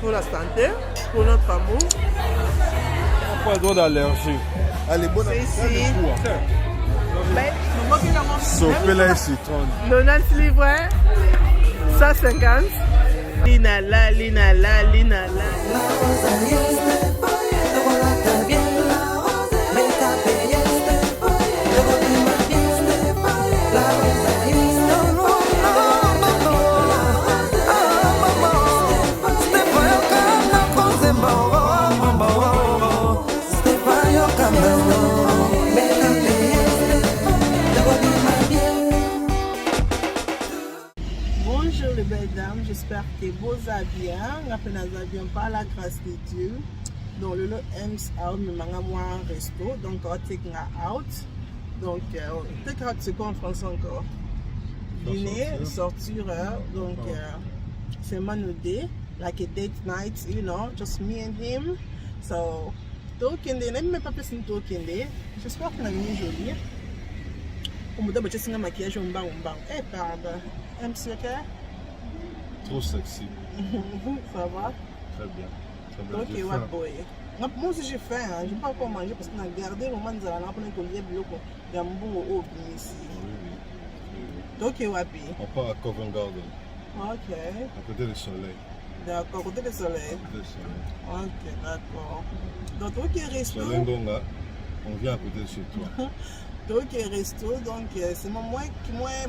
pour la santé, pour notre amour. Pas le droit d'allergie. Allez, bonne C'est ici. Sopela et citron. 90 livres, 150. Linala, linala, linala. Bonjour les belles dames, j'espère que vous allez bien. Nous allons bien par la grâce de Dieu. Donc le Ems out, mais moi un resto, donc on take out. Donc take out c'est quoi en français encore? Dîner, sortir, donc c'est manudé, like a date night, you know, just me and him. So talking day, même pas plus talking day. J'espère qu'on a une jolie. On me donne un maquillage un bang. Eh pardon, Ems ok? Trop sexy. Ça va? Très bien. Ok, ouais, boy. Moi aussi j'ai faim, je ne vais pas encore manger parce qu'on a gardé le moment de la lampe pour les blocs de Gambo au ici. Oui. Ok, ouais, On part à Covent Garden, ok. à côté du soleil. D'accord, côté du soleil. Ok, d'accord. Donc, ok, resto. Soleil Ngonga, on vient à côté de chez toi. Donc, resto, donc c'est moi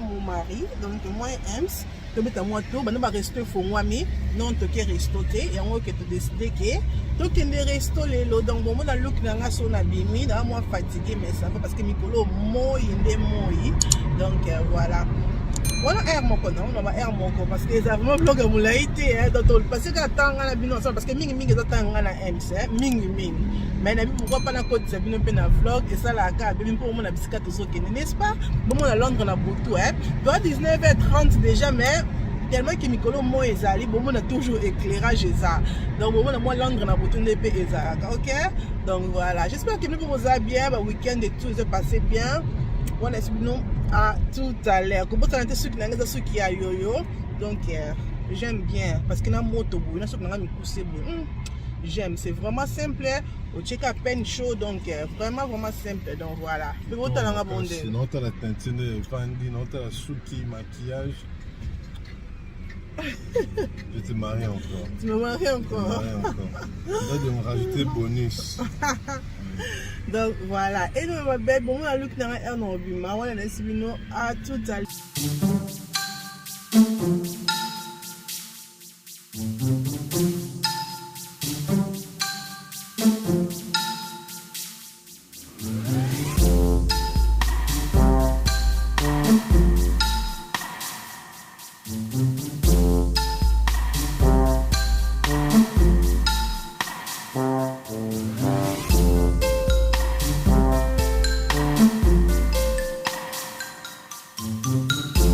mon mari, donc moi Ems. Donc, moi tout, ben nous resto pour moi mais non tu que resto et on que tu décider que donc les resto les lots donc bon dans look nanga son abimi là moi fatigué mais ça va parce que Mikolo moi donc voilà. Voilà air mon con on va air mon con parce que ça vraiment blog à moulaïté hein donc parce que attends la bino parce que mingi attend la Ems mingi mais na pourquoi pas na côte ça bino pe na vlog et ça la ka bino pour mon na biscuit tout ça n'est-ce pas bon on à Londres na beaucoup hein toi 19h30 déjà mais tellement que Mikolo moi ezali bon on a toujours éclairage ça donc bon moi Londres na beaucoup ne pe ezaka OK donc voilà j'espère que nous vous allez bien le week-end et tout s'est passé bien on est nous à tout à l'heure comme ça ceux qui n'ont ceux qui a yo donc j'aime bien parce que na moto bout na ceux qui n'ont mi pousser j'aime, c'est vraiment simple. Au check à peine chaud, donc vraiment simple. Donc voilà. Sinon, tu as la teintine, Fandi, non, tu as la souki, maquillage. Je te marie encore. Tu me maries encore. Tu dois me rajouter bonus. Donc voilà. Et nous, ma belle, bon, on a look dans un an, on a laissé à tout à l'heure.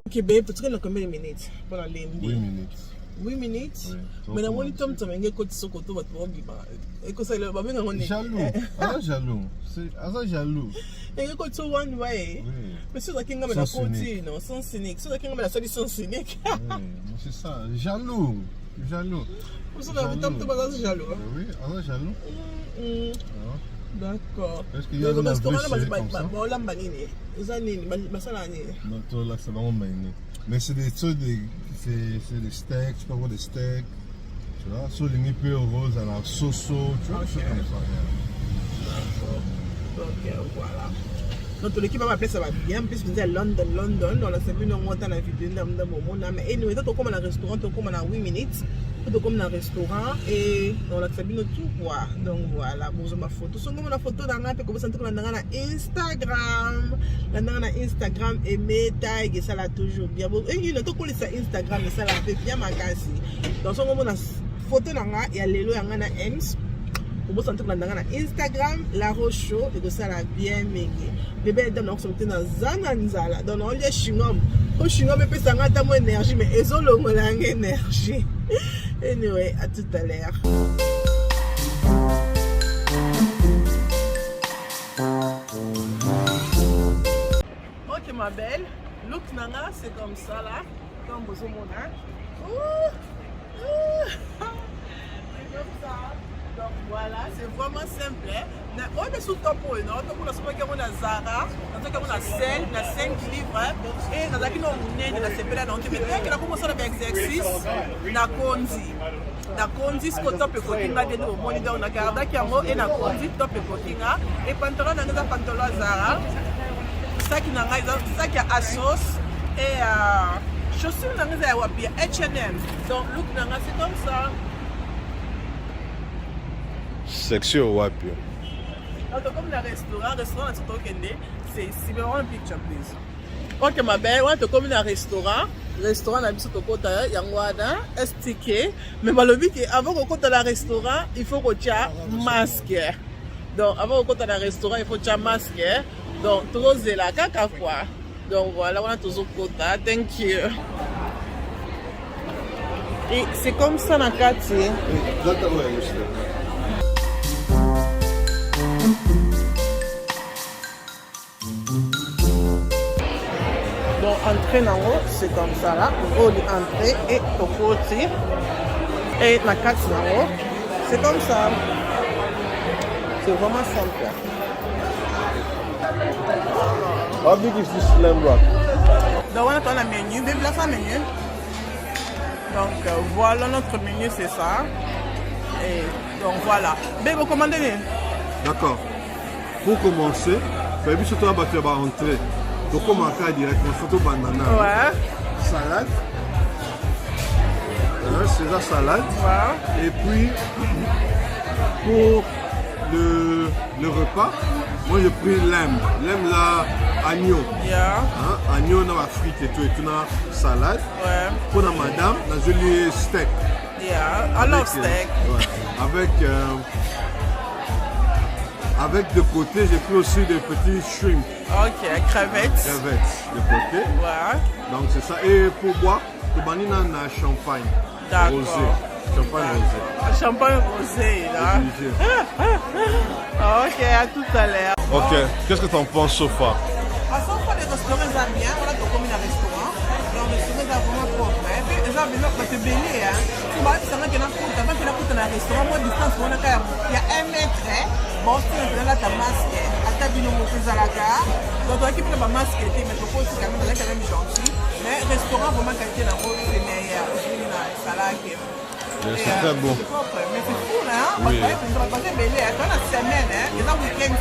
Ok, babe, tu as combien de minutes pour la ligne? 8 minutes. 8 minutes? Oui. Mais dans mon temps, tu as un côté sur côté, tu vas te voir. Et que ça, le babé, on est jaloux. Ah, jaloux. C'est jaloux. Et que côté one way. Mais c'est ça qui est la côté, non, sans cynique. C'est ça qui est la solution cynique. Oui, c'est ça. Jaloux. Jaloux. Pour ça, tu as pas jaloux. Oui, ah, jaloux. D'accord. Est-ce qu'il y a un vrai chéri comme ça? Non, là, c'est vraiment maïné. Mais c'est des trucs, c'est des steaks, tu peux avoir des steaks. Tu vois, sur les peu roses à la soso, tu vois, des choses comme ça. Ok, voilà. Donc l'équipe va m'appeler ça va bien, puisque vous êtes à London, on a servi une montée dans la vidéo dans le moment. Mais anyway, tu comme dans un restaurant, tu comme dans 8 minutes. Tu comme dans un restaurant et on a servi notre tout quoi. Donc voilà, vous ma photo. So comme la photo dans un peu comme ça dans Instagram. Dans Instagram et mes tags et ça là toujours bien. Et il ne te coller ça Instagram et ça là fait bien ma casse. Donc so comme la photo dans il y a les lois dans Ems. Pour vous sentir dans Instagram, la roche et que ça la bien mingi. Bébé dans notre sortie dans Zananzala. Dans le chewing-gum. Au chewing-gum peut ça ngata mo énergie mais ezolo mo la énergie. Anyway, à tout à l'heure. Ok ma belle, look nana c'est comme ça là, comme vous avez mon c'est vraiment simple. On est sous top, on a Zara, on a sel, on a 5 livres, et on a qui nous mais on a commencé avec exercice, na kondi. Na kondi, ce que top et cotinga, on a gardé qui a mot et na kondi, top et cotinga, et pantalon, on a pantalon Zara, ça qui n'a rien, ça qui a Asos, et chaussures, on a H&M. Donc, look, c'est comme ça. Section Wapi. Donc, comme le restaurant, c'est vraiment un picture, please. Ok, ma belle, on a comme un restaurant on a mis sur le côté, il y a un stické, mais avant qu'on compte le restaurant, il faut qu'on ait un masque. Donc, avant qu'on compte le restaurant, il faut qu'on ait un masque. Donc, tout est là, caca quoi. Donc, voilà, on a toujours côté. Thank you. Et c'est comme ça dans le quartier. Donc, entrer en haut, c'est comme ça là. On va entrer et au côté. Et la carte en haut, c'est comme ça. C'est vraiment simple. How big is this lamb wrap? Donc, on a le menu. Même là, c'est un menu. Donc, voilà notre menu, c'est ça. Et donc, voilà. Mais vous commandez. D'accord. Pour commencer, il faut surtout entrer. Donc, on va directement photo banana. Ouais. Salade. C'est la salade. Ouais. Et puis, pour le repas, moi j'ai pris l'aime. L'aime là, agneau. Yeah. Agneau, on a frites et tout, on a salade. Ouais. Pour la madame, on a joli steak. Yeah. I love steak. Ouais. Avec de côté, j'ai pris aussi des petits shrimp. Ok, crevettes. Crevettes de côté. Ouais. Donc c'est ça. Et pour boire, le banana on a champagne. D'accord. Rosé. Champagne rosé. Champagne rosé, là. Ok, à tout à l'heure. Ok, qu'est-ce que tu en penses, Sofa? À chaque fois, les restaurants, ils aiment bien. On a comme un restaurant. Donc, le restaurant, ils ont vraiment propre. Et puis, les gens, ils ont te bénir. Tu vois, tu sais qu'il y a un coup, avant qu'il y a un coup dans un restaurant, moi, distance, il y a 1 mètre. Bon, si tu as ta masque, à ta bino, mon fils à la gare. Donc, tu as équipé ma masque, mais je pense que quand même gentil. Mais le restaurant, vraiment, qualité dans le rôle, c'est meilleur. C'est très bon. Mais c'est fou, hein? Oui. On va passer belé. Dans la semaine, les gens week-end,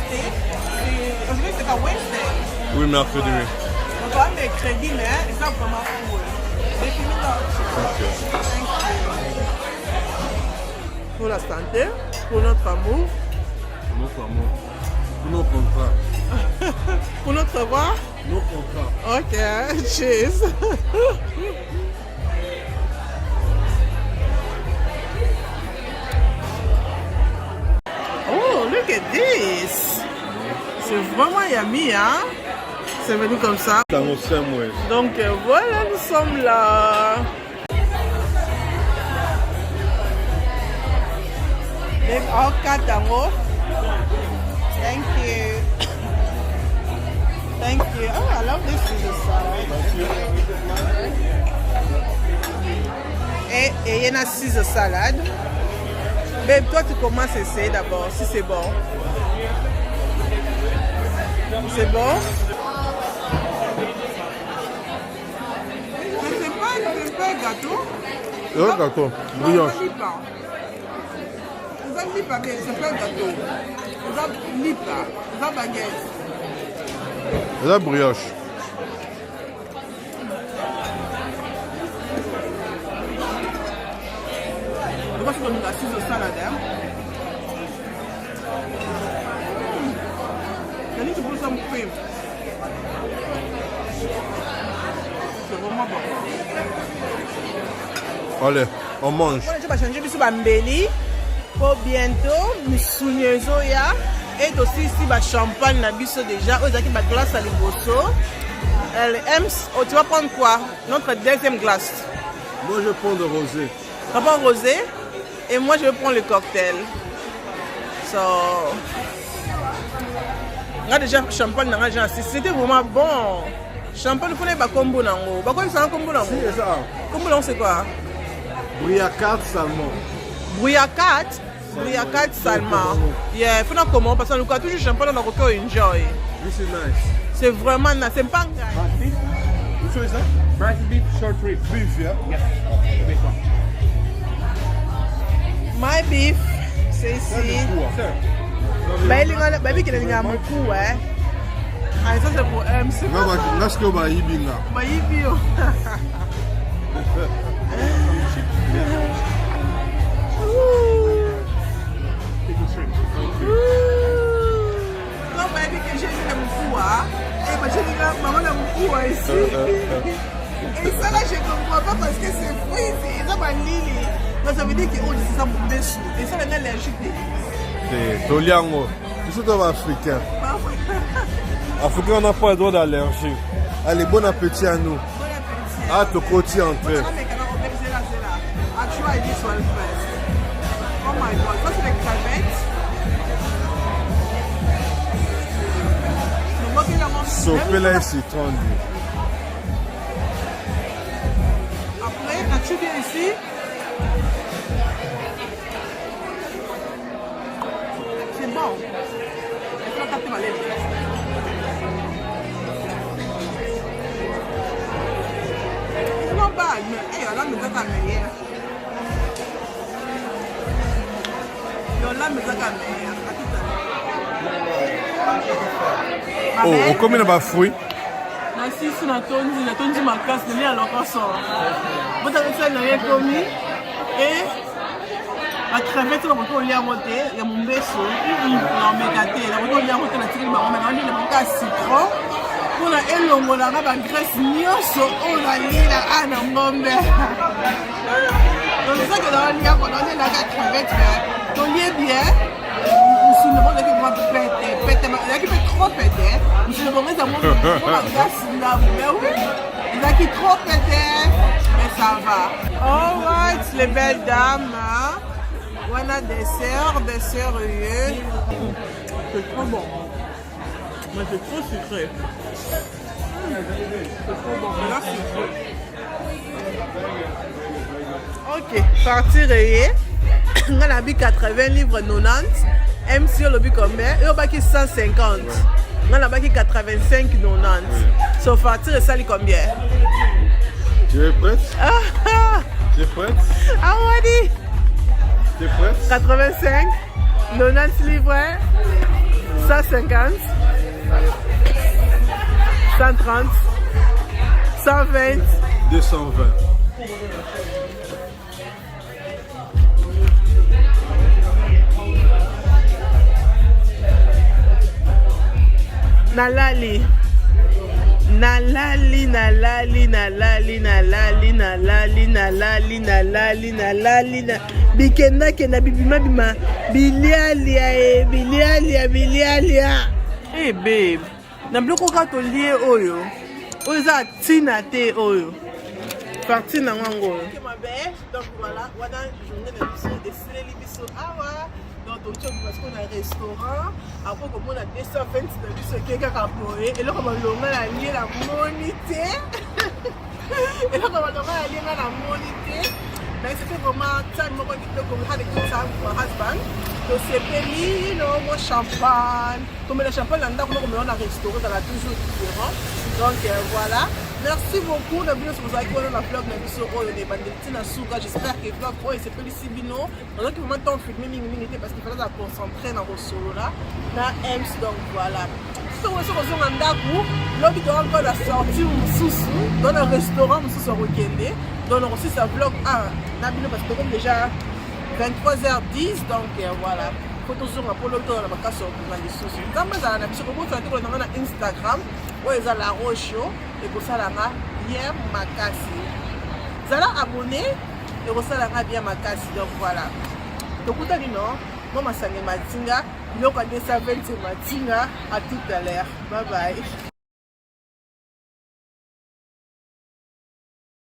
aujourd'hui, c'est pas Wednesday. Oui, mercredi, oui. Donc, on a des crédits, mais ils sont vraiment fous. C'est fini là. Pour la santé, pour notre amour. Pour notre amour. Pour nos contrats. Pour notre revoir. Nos contrats. Ok, cheers. Oh, look at this. C'est vraiment yummy, hein? C'est venu comme ça. Donc voilà, nous sommes là. Même en katango. Thank you. Thank you. Oh, I love this Caesar salad. Et il y a une Caesar salade. Babe, toi tu commences à essayer d'abord, si c'est bon. C'est bon? C'est pas un gâteau. C'est un gâteau, brioche. C'est pas un gâteau. C'est un baguette. C'est la brioche. On va faire une assise au salade. I need to put some cream. C'est vraiment bon. Allez, on mange. On va changer de bambeli pour bientôt. Nous souvenons ya. Et aussi ici, champagne na biso déjà. Aux qui glace à l'Ibosso. Tu vas prendre quoi? Notre deuxième glace. Moi, je prends de rosé. Tu vas prendre rosé? Et moi, je vais prendre le cocktail. So, là déjà champagne dans la c'était vraiment bon. Champagne, il faut pas combo nango. Pas quoi c'est un combo nango. C'est ça. Combo nango c'est quoi? Brouillard 4 salmon. Brouillard 4. Briacat Salma. Yeah, faut comment parce que nous toujours champagne dans le enjoy. This is nice. C'est vraiment nice. C'est pas Beef? Which one is that? Bracket beef, short rib. Beef, yeah? Yeah, the big one. My beef, c'est ici. Bah, il y a baby qui a beaucoup, ouais. Ah, ça c'est pour MC. Là, ce que vous avez dit, là. Bah, il bio. Non, baby, que j'ai dit beaucoup, hein. Et bah, j'ai dit là, maman a beaucoup, ici. Et ça là, je comprends pas parce que c'est fruit, c'est ça, ma lili. Donc, ça veut dire qu'on dit ça pour dessous. Et ça, maintenant, allergique. C'est Toliango. C'est tout africain. Africain, on n'a pas le droit d'allergie. Allez, bon appétit à nous. Bon appétit. Ah, ton côté entrée. I try this one first. Oh my god, ça c'est les crevettes. Le mot qu'il a mangé. Sauver les citrons. Après, as-tu bien ici? C'est bon. Il faut taper ma lèvre. C'est not bad, mais hey, là, mais ça t'a meilleur. Là, mais ça t'a meilleur. Oh, on combien de fruits? Na sisi na tondi makasi nani aloko sort. Bota ça na ye komi et la crevette na boko lia moté ya mombeso na megate la boko lia moté na tiki ba ngoma na ndi na boko citron pour elongo na ba graisse nyonso o na lila ana ngombe. Donc ça que dans lia ko na la crevette to lie bien. Je ne sais pas si péter, il qui fait trop péter. Je ne sais pas si là, mais oui, il a qui trop péter, mais ça va. Alright, les belles dames, voilà dessert, c'est trop bon. Mais c'est trop sucré. C'est trop bon, mais là c'est trop. Ok, partie rayée. On a 80 livres 90. MC on a combien? Et on a 150. On a 85 90. So facture ça li combien? Tu es prête? Tu es prête? Ah ouais. Tu es prête? 85 90 livres 150 130 120 220. Nalali bikenda kenda bibima bima bilialia eh babe na bloko ka to lié oyo za tina te oyo parti na ngango donc voilà wana journée de biso de Sileli biso awa donc parce qu'on a un restaurant après comme on a 220 de biso keka kapoé et là comme on a lié la monité et là comme on a lié la monité mais c'était vraiment time moi comme had a good time with my husband donc c'est payé non moi champagne comme le champagne là comme on a un restaurant ça a toujours différent donc voilà. Merci beaucoup de bien vous accueillir dans la vlog de biso oyo de Bandetina Suka. J'espère que vlog oyo c'est plus si bino. On a que vraiment temps filmer mingi parce qu'il fallait se concentrer dans vos solo là. Na Ems donc voilà. Si vous êtes dans un ndaku, l'objet de encore la sortie mususu dans un restaurant mususu Rokende. Donc aussi ça vlog 1 na bino parce que comme déjà 23h10 donc voilà. Faut toujours un peu le temps dans la casse au dans les sous. Comme ça na biso ko faire na Instagram. Ouais, ils ont la roche et pour ça, bien makasi. Vous allez abonner et pour ça, bien makasi. Donc voilà. Donc, vous avez dit non, moi, je suis Matinga. Je suis Matinga. À tout à l'heure. Bye bye.